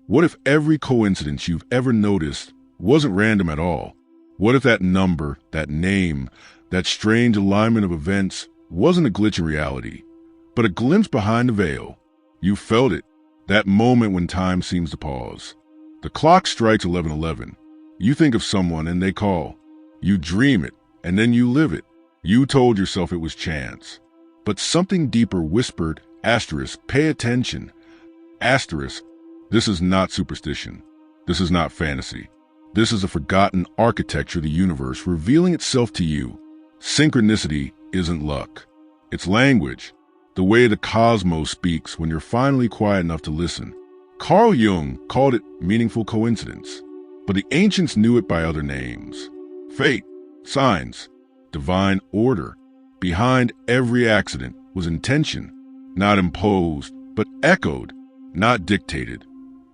What if every coincidence you've ever noticed wasn't random at all? What if that number, that name, that strange alignment of events wasn't a glitch in reality, but a glimpse behind the veil? You felt it, that moment when time seems to pause. The clock strikes 11:11. You think of someone and they call. You dream it, and then you live it. You told yourself it was chance. But something deeper whispered, pay attention. This is not superstition. This is not fantasy. This is a forgotten architecture of the universe revealing itself to you. Synchronicity isn't luck. It's language, the way the cosmos speaks when you're finally quiet enough to listen. Carl Jung called it meaningful coincidence, but the ancients knew it by other names. Fate, signs, divine order. Behind every accident was intention, not imposed, but echoed, not dictated,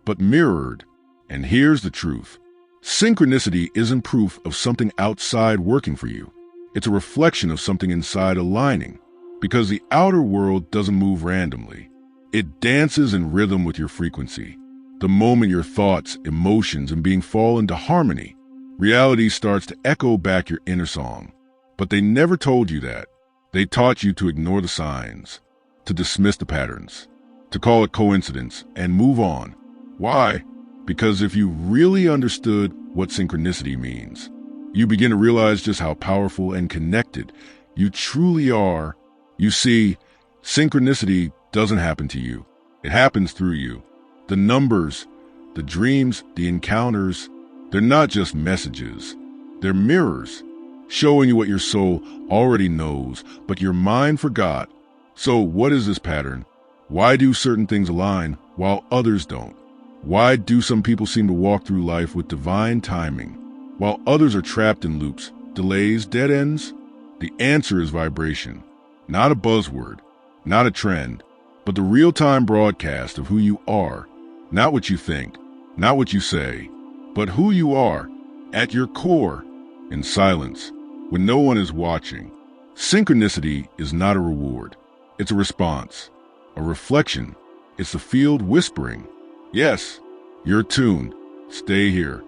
but mirrored. And here's the truth. Synchronicity isn't proof of something outside working for you. It's a reflection of something inside aligning, because the outer world doesn't move randomly. It dances in rhythm with your frequency. The moment your thoughts, emotions, and being fall into harmony, reality starts to echo back your inner song. But they never told you that. They taught you to ignore the signs, to dismiss the patterns, to call it coincidence and move on. Why? Because if you really understood what synchronicity means, you begin to realize just how powerful and connected you truly are. You see, synchronicity doesn't happen to you. It happens through you. The numbers, the dreams, the encounters, they're not just messages. They're mirrors, showing you what your soul already knows, but your mind forgot. So what is this pattern? Why do certain things align while others don't? Why do some people seem to walk through life with divine timing, while others are trapped in loops, delays, dead ends? The answer is vibration, not a buzzword, not a trend, but the real-time broadcast of who you are, not what you think, not what you say, but who you are, at your core, in silence, when no one is watching. Synchronicity is not a reward. It's a response, a reflection. It's the field whispering, yes, you're tuned, stay here.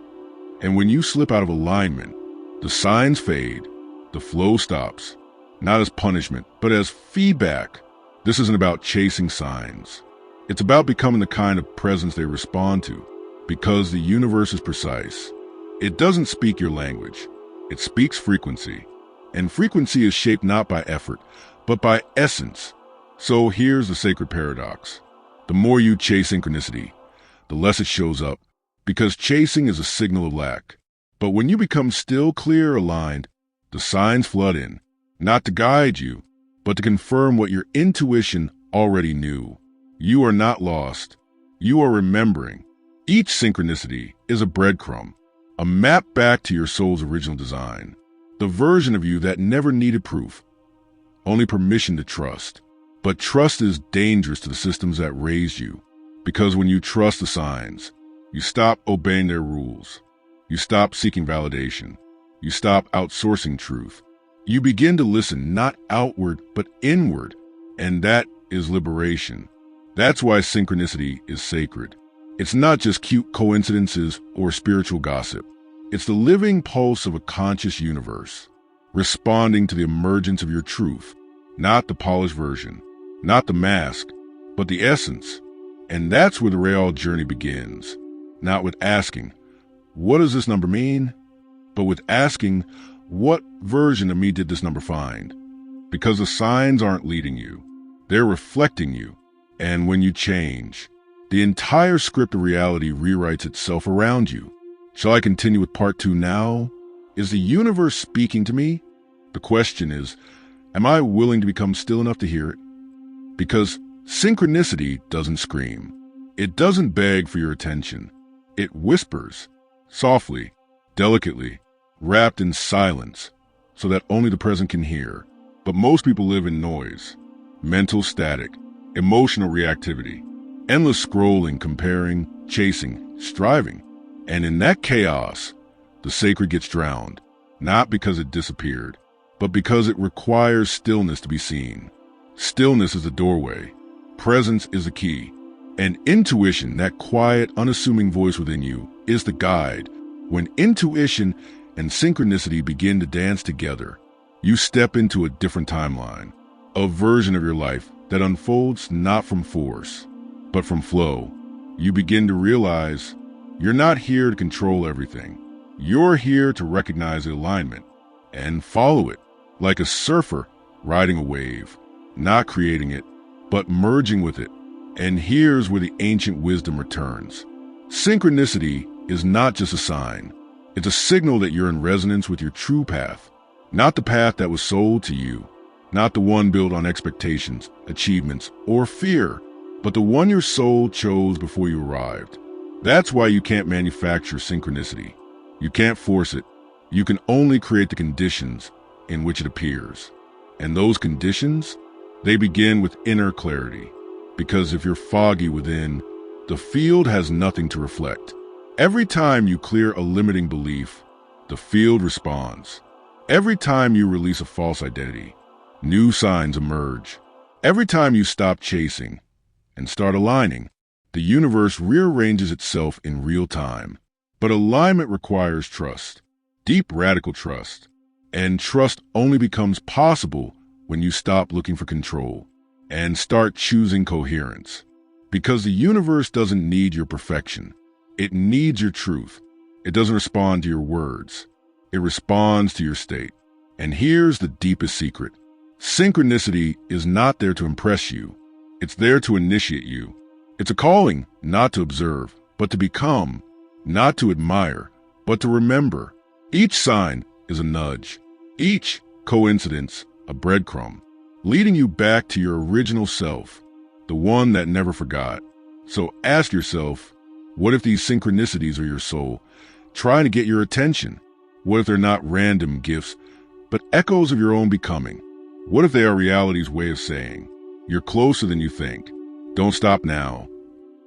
And when you slip out of alignment, the signs fade, the flow stops, not as punishment, but as feedback. This isn't about chasing signs. It's about becoming the kind of presence they respond to, because the universe is precise. It doesn't speak your language. It speaks frequency. And frequency is shaped not by effort, but by essence. So here's the sacred paradox. The more you chase synchronicity, the less it shows up, because chasing is a signal of lack. But when you become still, clear, aligned, the signs flood in, not to guide you, but to confirm what your intuition already knew. You are not lost. You are remembering. Each synchronicity is a breadcrumb, a map back to your soul's original design, the version of you that never needed proof, only permission to trust. But trust is dangerous to the systems that raised you, because when you trust the signs, you stop obeying their rules. You stop seeking validation. You stop outsourcing truth. You begin to listen not outward, but inward, and that is liberation. That's why synchronicity is sacred. It's not just cute coincidences or spiritual gossip. It's the living pulse of a conscious universe, responding to the emergence of your truth, not the polished version, not the mask, but the essence. And that's where the real journey begins, not with asking, what does this number mean? But with asking, what version of me did this number find? Because the signs aren't leading you, they're reflecting you. And when you change, the entire script of reality rewrites itself around you. Shall I continue with part 2 now? Is the universe speaking to me? The question is, am I willing to become still enough to hear it? Because synchronicity doesn't scream. It doesn't beg for your attention. It whispers, softly, delicately, wrapped in silence, so that only the present can hear. But most people live in noise, mental static, emotional reactivity, endless scrolling, comparing, chasing, striving. And in that chaos, the sacred gets drowned, not because it disappeared, but because it requires stillness to be seen. Stillness is the doorway. Presence is the key. And intuition, that quiet, unassuming voice within you, is the guide. When intuition and synchronicity begin to dance together, you step into a different timeline, a version of your life that unfolds not from force, but from flow. You begin to realize you're not here to control everything. You're here to recognize the alignment and follow it, like a surfer riding a wave, not creating it, but merging with it. And here's where the ancient wisdom returns. Synchronicity is not just a sign. It's a signal that you're in resonance with your true path, not the path that was sold to you, not the one built on expectations, achievements, or fear, but the one your soul chose before you arrived. That's why you can't manufacture synchronicity. You can't force it. You can only create the conditions in which it appears. And those conditions, they begin with inner clarity. Because if you're foggy within, the field has nothing to reflect. Every time you clear a limiting belief, the field responds. Every time you release a false identity, new signs emerge. Every time you stop chasing and start aligning, the universe rearranges itself in real time. But alignment requires trust, deep radical trust. And trust only becomes possible when you stop looking for control and start choosing coherence. Because the universe doesn't need your perfection. It needs your truth. It doesn't respond to your words. It responds to your state. And here's the deepest secret. Synchronicity is not there to impress you. It's there to initiate you. It's a calling not to observe, but to become, not to admire, but to remember. Each sign is a nudge. Each coincidence, a breadcrumb, leading you back to your original self, the one that never forgot. So ask yourself, what if these synchronicities are your soul, trying to get your attention? What if they're not random gifts, but echoes of your own becoming? What if they are reality's way of saying, you're closer than you think? Don't stop now,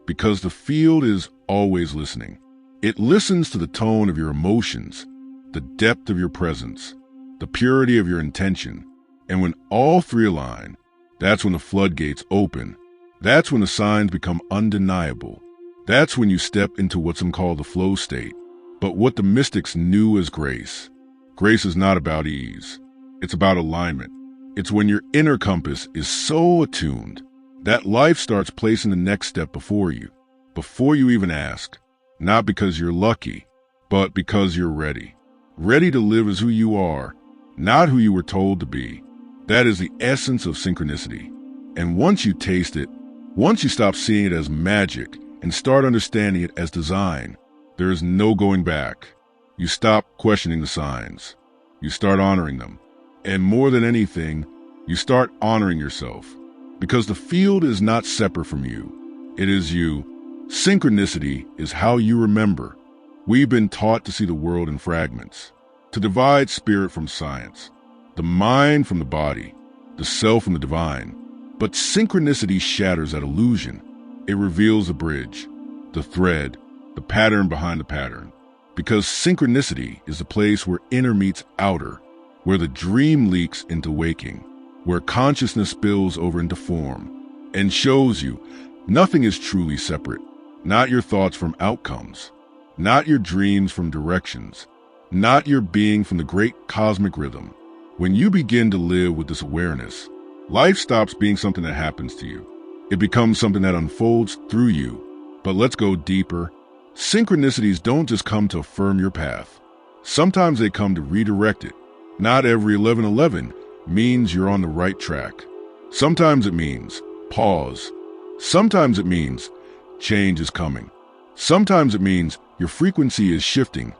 because the field is always listening. It listens to the tone of your emotions, the depth of your presence, the purity of your intention. And when all three align, that's when the floodgates open. That's when the signs become undeniable. That's when you step into what some call the flow state. But what the mystics knew as grace. Grace is not about ease. It's about alignment. It's when your inner compass is so attuned that life starts placing the next step before you even ask. Not because you're lucky, but because you're ready. Ready to live as who you are, not who you were told to be. That is the essence of synchronicity. And once you taste it, once you stop seeing it as magic and start understanding it as design, there is no going back. You stop questioning the signs. You start honoring them. And more than anything, you start honoring yourself. Because the field is not separate from you. It is you. Synchronicity is how you remember. We've been taught to see the world in fragments, to divide spirit from science, the mind from the body, the self from the divine. But synchronicity shatters that illusion. It reveals the bridge, the thread, the pattern behind the pattern. Because synchronicity is the place where inner meets outer, where the dream leaks into waking, where consciousness spills over into form, and shows you nothing is truly separate. Not your thoughts from outcomes, not your dreams from directions, not your being from the great cosmic rhythm. When you begin to live with this awareness, life stops being something that happens to you. It becomes something that unfolds through you. But let's go deeper. Synchronicities don't just come to affirm your path. Sometimes they come to redirect it. Not every 1111 means you're on the right track. Sometimes it means pause. Sometimes it means change is coming. Sometimes it means your frequency is shifting.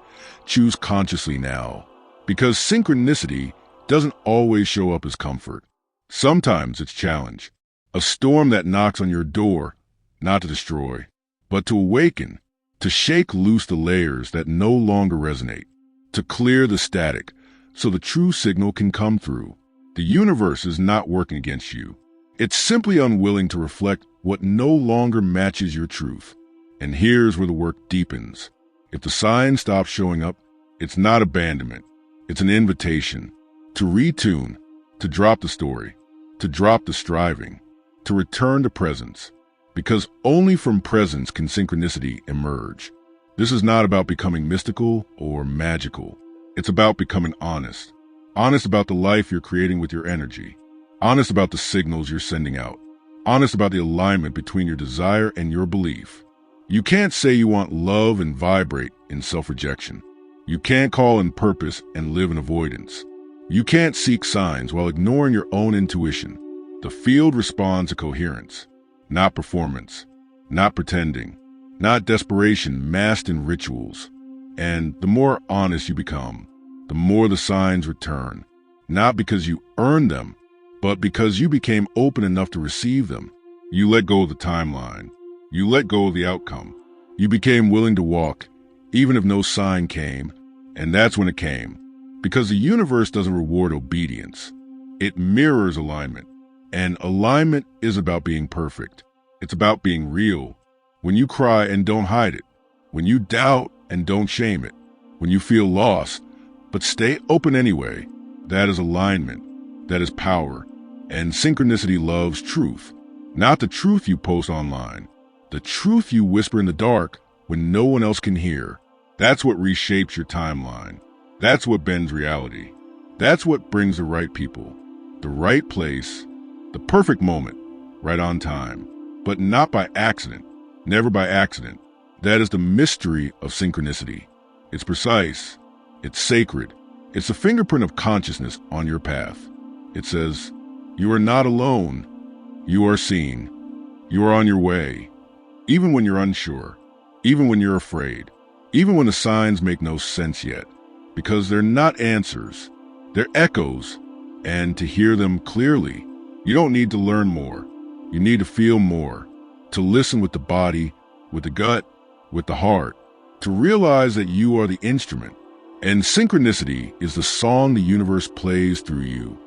Choose consciously now. Because synchronicity doesn't always show up as comfort. Sometimes it's challenge. A storm that knocks on your door, not to destroy, but to awaken, to shake loose the layers that no longer resonate, to clear the static so the true signal can come through. The universe is not working against you. It's simply unwilling to reflect what no longer matches your truth. And here's where the work deepens. If the sign stops showing up, it's not abandonment. It's an invitation to retune, to drop the story, to drop the striving, to return to presence. because only from presence can synchronicity emerge. This is not about becoming mystical or magical. It's about becoming honest. Honest about the life you're creating with your energy. Honest about the signals you're sending out. Honest about the alignment between your desire and your belief. You can't say you want love and vibrate in self-rejection. You can't call in purpose and live in avoidance. You can't seek signs while ignoring your own intuition. The field responds to coherence, not performance, not pretending, not desperation masked in rituals. And the more honest you become, the more the signs return, not because you earned them, but because you became open enough to receive them. You let go of the timeline. You let go of the outcome. You became willing to walk, even if no sign came, and that's when it came. Because the universe doesn't reward obedience. It mirrors alignment. And alignment is about being perfect. It's about being real. When you cry and don't hide it. When you doubt and don't shame it. When you feel lost, but stay open anyway. That is alignment. That is power. And synchronicity loves truth. Not the truth you post online. The truth you whisper in the dark when no one else can hear. That's what reshapes your timeline. That's what bends reality. That's what brings the right people, the right place, the perfect moment, right on time. But not by accident, never by accident. That is the mystery of synchronicity. It's precise, it's sacred, it's a fingerprint of consciousness on your path. It says, you are not alone, you are seen, you are on your way. Even when you're unsure, even when you're afraid, even when the signs make no sense yet, because they're not answers, they're echoes, and to hear them clearly, you don't need to learn more. You need to feel more, to listen with the body, with the gut, with the heart, to realize that you are the instrument. And synchronicity is the song the universe plays through you.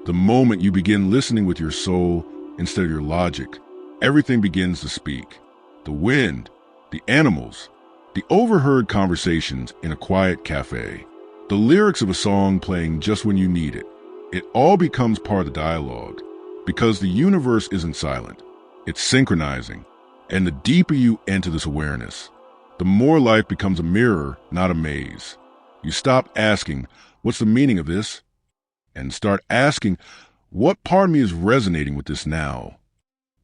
The moment you begin listening with your soul instead of your logic, everything begins to speak. The wind, the animals, the overheard conversations in a quiet cafe, the lyrics of a song playing just when you need it. It all becomes part of the dialogue, because the universe isn't silent. It's synchronizing. And the deeper you enter this awareness, the more life becomes a mirror, not a maze. You stop asking, what's the meaning of this? And start asking, what part of me is resonating with this now?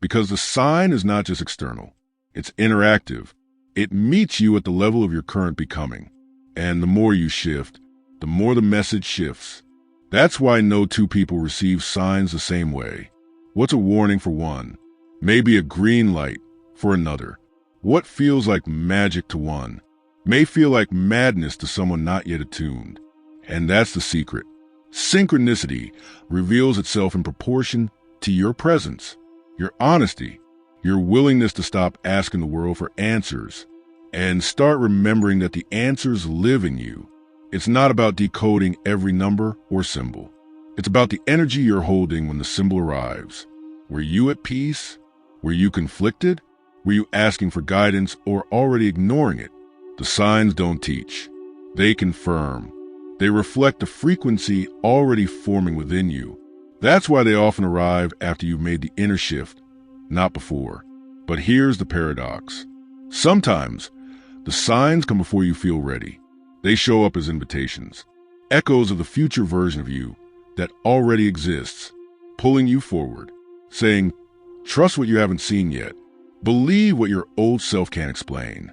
Because the sign is not just external. It's interactive. It meets you at the level of your current becoming. And the more you shift, the more the message shifts. That's why no two people receive signs the same way. What's a warning for one? Maybe a green light for another. What feels like magic to one may feel like madness to someone not yet attuned. And that's the secret. Synchronicity reveals itself in proportion to your presence, your honesty, your willingness to stop asking the world for answers and start remembering that the answers live in you. It's not about decoding every number or symbol. It's about the energy you're holding when the symbol arrives. Were you at peace? Were you conflicted? Were you asking for guidance or already ignoring it? The signs don't teach. They confirm. They reflect the frequency already forming within you. That's why they often arrive after you've made the inner shift, not before. But here's the paradox. Sometimes, the signs come before you feel ready. They show up as invitations, echoes of the future version of you that already exists, pulling you forward, saying, trust what you haven't seen yet. Believe what your old self can't explain.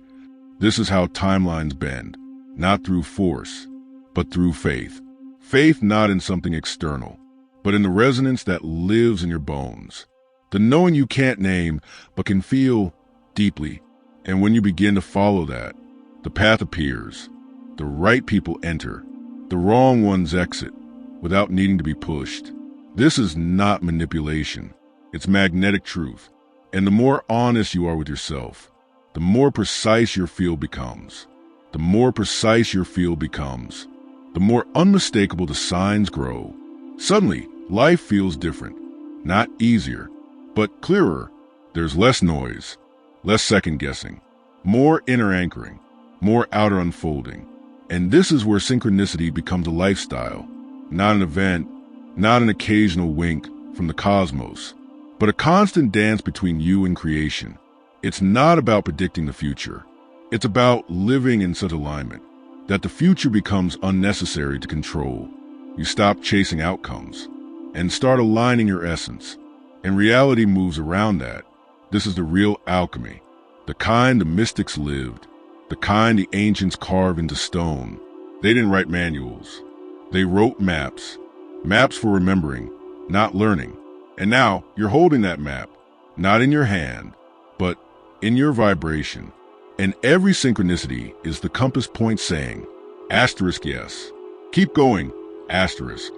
This is how timelines bend, not through force, but through faith. Faith not in something external, but in the resonance that lives in your bones. The knowing you can't name, but can feel deeply. And when you begin to follow that, the path appears. The right people enter. The wrong ones exit without needing to be pushed. This is not manipulation. It's magnetic truth. And the more honest you are with yourself, the more precise your field becomes. The more precise your field becomes, the more unmistakable the signs grow. Suddenly, life feels different. Not easier, but clearer. There's less noise, less second-guessing, more inner anchoring, more outer unfolding. And this is where synchronicity becomes a lifestyle, not an event, not an occasional wink from the cosmos, but a constant dance between you and creation. It's not about predicting the future. It's about living in such alignment that the future becomes unnecessary to control. You stop chasing outcomes and start aligning your essence. And reality moves around that. This is the real alchemy, the kind the mystics lived, the kind the ancients carved into stone. They didn't write manuals. They wrote maps. Maps for remembering, not learning. And now you're holding that map, not in your hand, but in your vibration. And every synchronicity is the compass point saying, asterisk yes. Keep going, asterisk.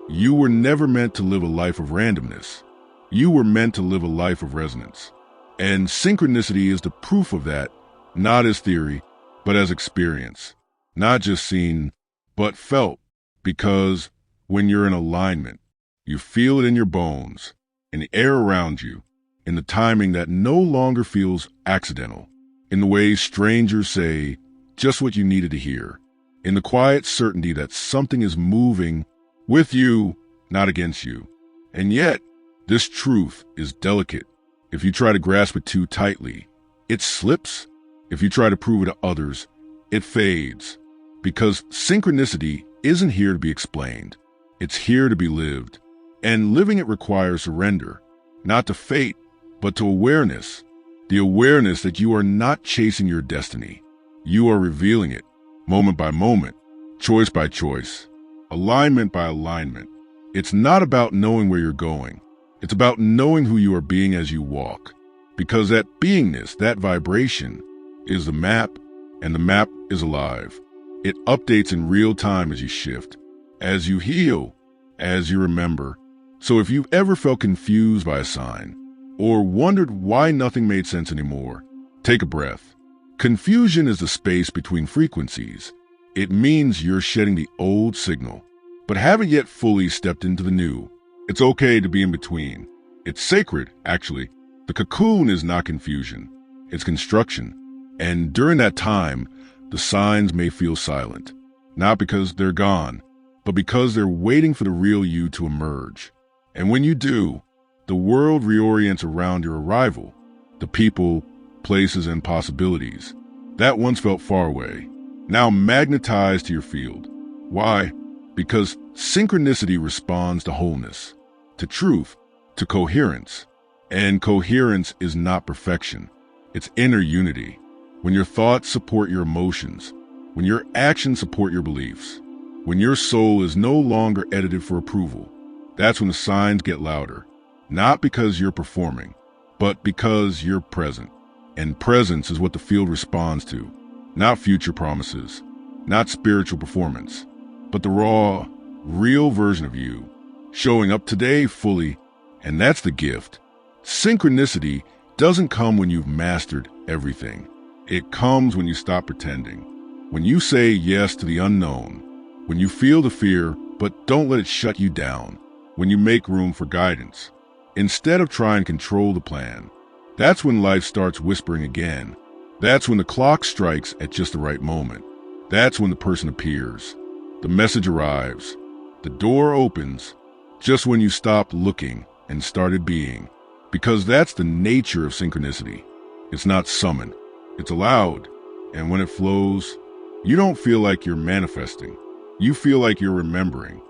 You were never meant to live a life of randomness. You were meant to live a life of resonance. And synchronicity is the proof of that, not as theory, but as experience. Not just seen, but felt. Because when you're in alignment, you feel it in your bones, in the air around you, in the timing that no longer feels accidental, in the ways strangers say just what you needed to hear, in the quiet certainty that something is moving with you, not against you. And yet, this truth is delicate. If you try to grasp it too tightly, it slips. If you try to prove it to others, it fades. Because synchronicity isn't here to be explained. It's here to be lived. And living it requires surrender, not to fate, but to awareness. The awareness that you are not chasing your destiny. You are revealing it, moment by moment, choice by choice, alignment by alignment. It's not about knowing where you're going. It's about knowing who you are being as you walk. Because that beingness, that vibration, is the map, and the map is alive. It updates in real time as you shift, as you heal, as you remember. So if you've ever felt confused by a sign, or wondered why nothing made sense anymore, take a breath. Confusion is the space between frequencies. It means you're shedding the old signal, but haven't yet fully stepped into the new. It's okay to be in between. It's sacred, actually. The cocoon is not confusion. It's construction. And during that time, the signs may feel silent, not because they're gone, but because they're waiting for the real you to emerge. And when you do, the world reorients around your arrival. The people, places, and possibilities that once felt far away, now magnetized to your field. Why? Because synchronicity responds to wholeness, to truth, to coherence. And coherence is not perfection. It's inner unity. When your thoughts support your emotions, when your actions support your beliefs, when your soul is no longer edited for approval, that's when the signs get louder. Not because you're performing, but because you're present. And presence is what the field responds to, not future promises, not spiritual performance, but the raw, real version of you, showing up today fully. And that's the gift. Synchronicity doesn't come when you've mastered everything. It comes when you stop pretending, when you say yes to the unknown, when you feel the fear but don't let it shut you down, when you make room for guidance, instead of trying to control the plan. That's when life starts whispering again. That's when the clock strikes at just the right moment. That's when the person appears. The message arrives. The door opens just when you stopped looking and started being. Because that's the nature of synchronicity. It's not summoned. It's allowed, and when it flows, you don't feel like you're manifesting. You feel like you're remembering.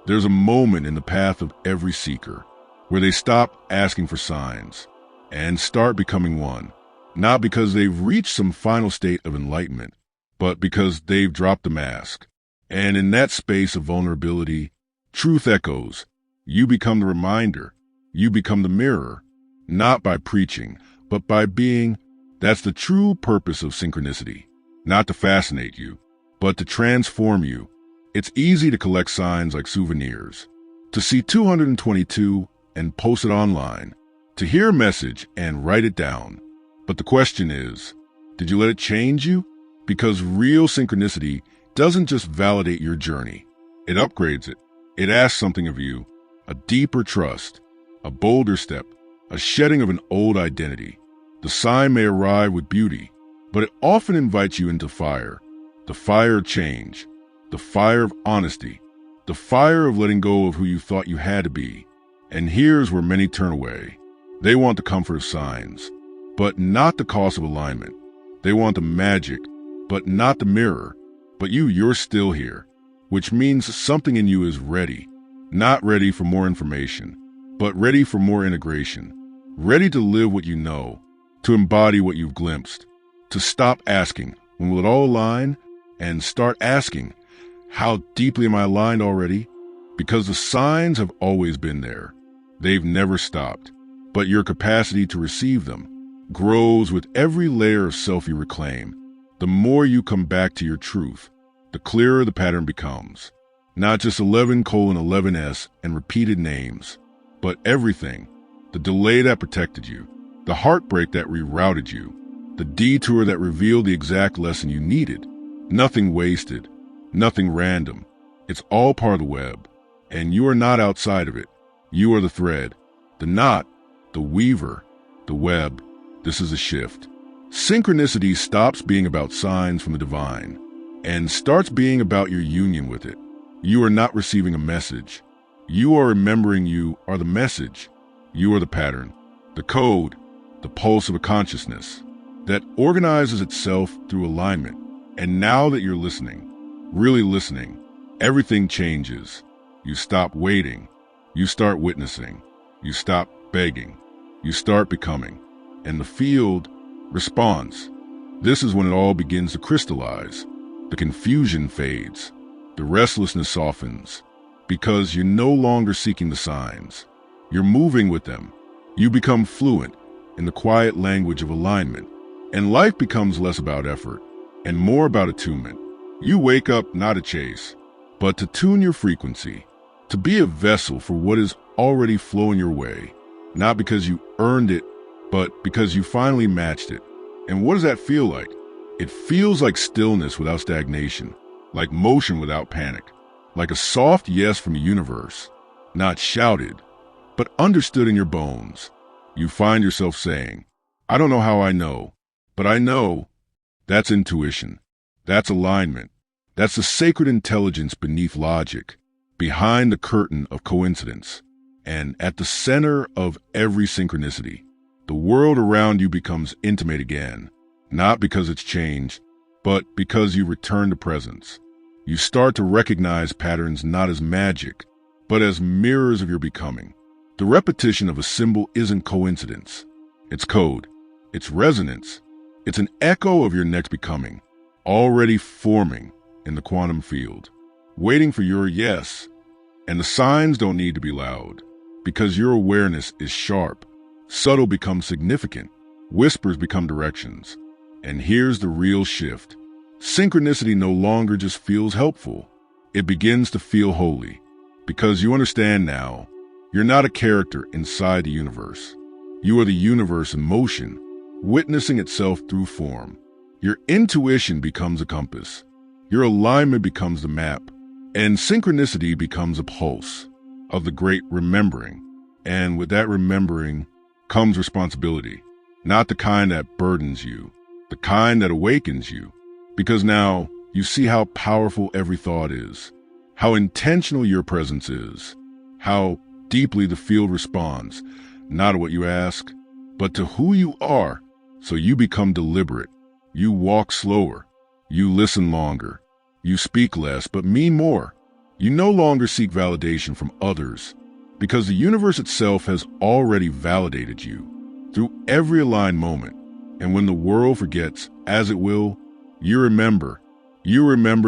There's a moment in the path of every seeker where they stop asking for signs and start becoming one, not because they've reached some final state of enlightenment, but because they've dropped the mask. And in that space of vulnerability, truth echoes. You become the reminder. You become the mirror, not by preaching, but by being. That's the true purpose of synchronicity, not to fascinate you, but to transform you. It's easy to collect signs like souvenirs, to see 222 and post it online, to hear a message and write it down. But the question is, did you let it change you? Because real synchronicity doesn't just validate your journey, it upgrades it. It asks something of you, a deeper trust, a bolder step, a shedding of an old identity. The sign may arrive with beauty, but it often invites you into fire. The fire of change, the fire of honesty, the fire of letting go of who you thought you had to be. And here's where many turn away. They want the comfort of signs, but not the cost of alignment. They want the magic, but not the mirror. But you're still here, which means something in you is ready. Not ready for more information, but ready for more integration. Ready to live what you know, to embody what you've glimpsed, to stop asking, when will it all align? And start asking, how deeply am I aligned already? Because the signs have always been there. They've never stopped. But your capacity to receive them grows with every layer of self you reclaim. The more you come back to your truth, the clearer the pattern becomes. Not just 11:11s and repeated names, but everything. The delay that protected you, the heartbreak that rerouted you, the detour that revealed the exact lesson you needed. Nothing wasted, nothing random. It's all part of the web, and you are not outside of it. You are the thread, the knot, the weaver, the web. This is a shift. Synchronicity stops being about signs from the divine and starts being about your union with it. You are not receiving a message. You are remembering you are the message. You are the pattern, the code, the pulse of a consciousness that organizes itself through alignment. And now that you're listening, really listening, everything changes. You stop waiting. You start witnessing. You stop begging. You start becoming. And the field responds. This is when it all begins to crystallize. The confusion fades. The restlessness softens. Because you're no longer seeking the signs. You're moving with them. You become fluent in the quiet language of alignment. And life becomes less about effort and more about attunement. You wake up not to chase, but to tune your frequency, to be a vessel for what is already flowing your way, not because you earned it, but because you finally matched it. And what does that feel like? It feels like stillness without stagnation, like motion without panic, like a soft yes from the universe, not shouted, but understood in your bones. You find yourself saying, I don't know how I know, but I know. That's intuition. That's alignment. That's the sacred intelligence beneath logic, behind the curtain of coincidence, and at the center of every synchronicity. The world around you becomes intimate again, not because it's changed, but because you return to presence. You start to recognize patterns not as magic, but as mirrors of your becoming. The repetition of a symbol isn't coincidence. It's code. It's resonance. It's an echo of your next becoming, already forming in the quantum field, waiting for your yes. And the signs don't need to be loud, because your awareness is sharp. Subtle becomes significant. Whispers become directions. And here's the real shift. Synchronicity no longer just feels helpful. It begins to feel holy, because you understand now, you're not a character inside the universe. You are the universe in motion, witnessing itself through form. Your intuition becomes a compass. Your alignment becomes the map. And synchronicity becomes a pulse of the great remembering. And with that remembering comes responsibility, not the kind that burdens you, the kind that awakens you. Because now you see how powerful every thought is, how intentional your presence is, how deeply the field responds, not to what you ask, but to who you are. So you become deliberate. You walk slower. You listen longer. You speak less, but mean more. You no longer seek validation from others, because the universe itself has already validated you through every aligned moment. And when the world forgets, as it will, you remember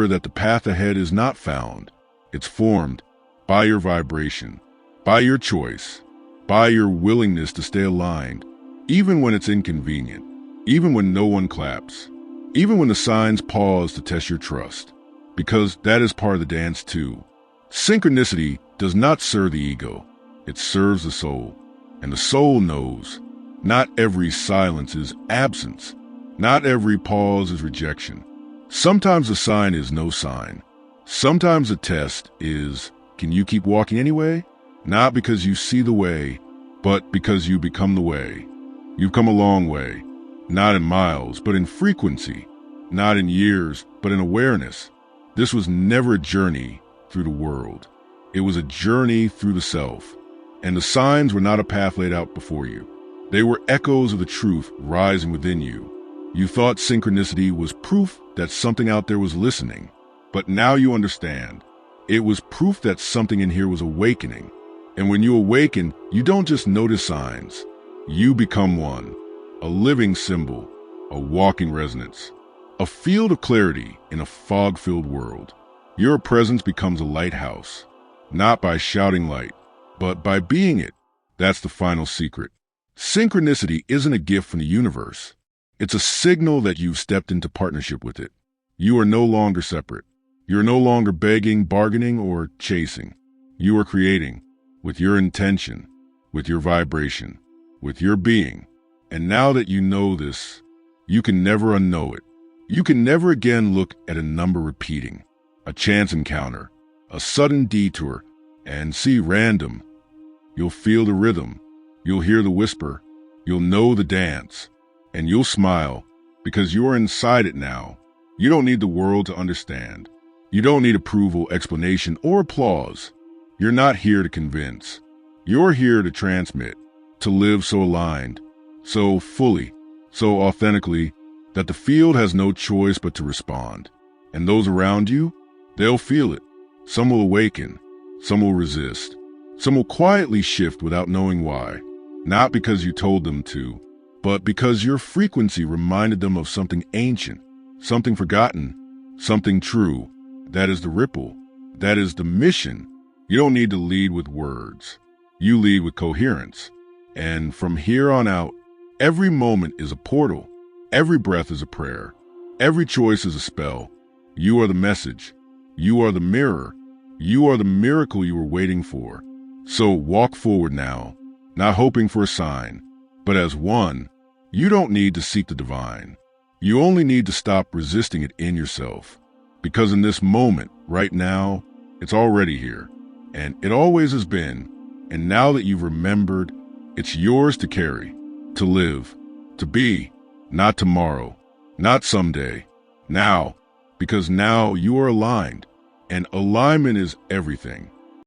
that the path ahead is not found. It's formed by your vibration, by your choice, by your willingness to stay aligned, even when it's inconvenient, even when no one claps, even when the signs pause to test your trust, because that is part of the dance too. Synchronicity does not serve the ego. It serves the soul. And the soul knows not every silence is absence. Not every pause is rejection. Sometimes the sign is no sign. Sometimes the test is, can you keep walking anyway? Not because you see the way, but because you become the way. You've come a long way, not in miles, but in frequency, not in years, but in awareness. This was never a journey through the world. It was a journey through the self. And the signs were not a path laid out before you. They were echoes of the truth rising within you. You thought synchronicity was proof that something out there was listening, but now you understand. It was proof that something in here was awakening. And when you awaken, you don't just notice signs. You become one, a living symbol, a walking resonance, a field of clarity in a fog-filled world. Your presence becomes a lighthouse, not by shouting light, but by being it. That's the final secret. Synchronicity isn't a gift from the universe. It's a signal that you've stepped into partnership with it. You are no longer separate. You're no longer begging, bargaining, or chasing. You are creating with your intention, with your vibration, with your being. And now that you know this, you can never unknow it. You can never again look at a number repeating, a chance encounter, a sudden detour, and see random. You'll feel the rhythm. You'll hear the whisper. You'll know the dance. And you'll smile because you're inside it now. You don't need the world to understand. You don't need approval, explanation, or applause. You're not here to convince. You're here to transmit, to live so aligned, so fully, so authentically that the field has no choice but to respond. And those around you, they'll feel it. Some will awaken. Some will resist. Some will quietly shift without knowing why. Not because you told them to, but because your frequency reminded them of something ancient, something forgotten, something true. That is the ripple. That is the mission. You don't need to lead with words. You lead with coherence. And from here on out, every moment is a portal. Every breath is a prayer. Every choice is a spell. You are the message. You are the mirror. You are the miracle you were waiting for. So walk forward now, not hoping for a sign, but as one. You don't need to seek the divine. You only need to stop resisting it in yourself. Because in this moment, right now, it's already here. And it always has been. And now that you've remembered, it's yours to carry, to live, to be, not tomorrow, not someday, now. Because now you are aligned. And alignment is everything.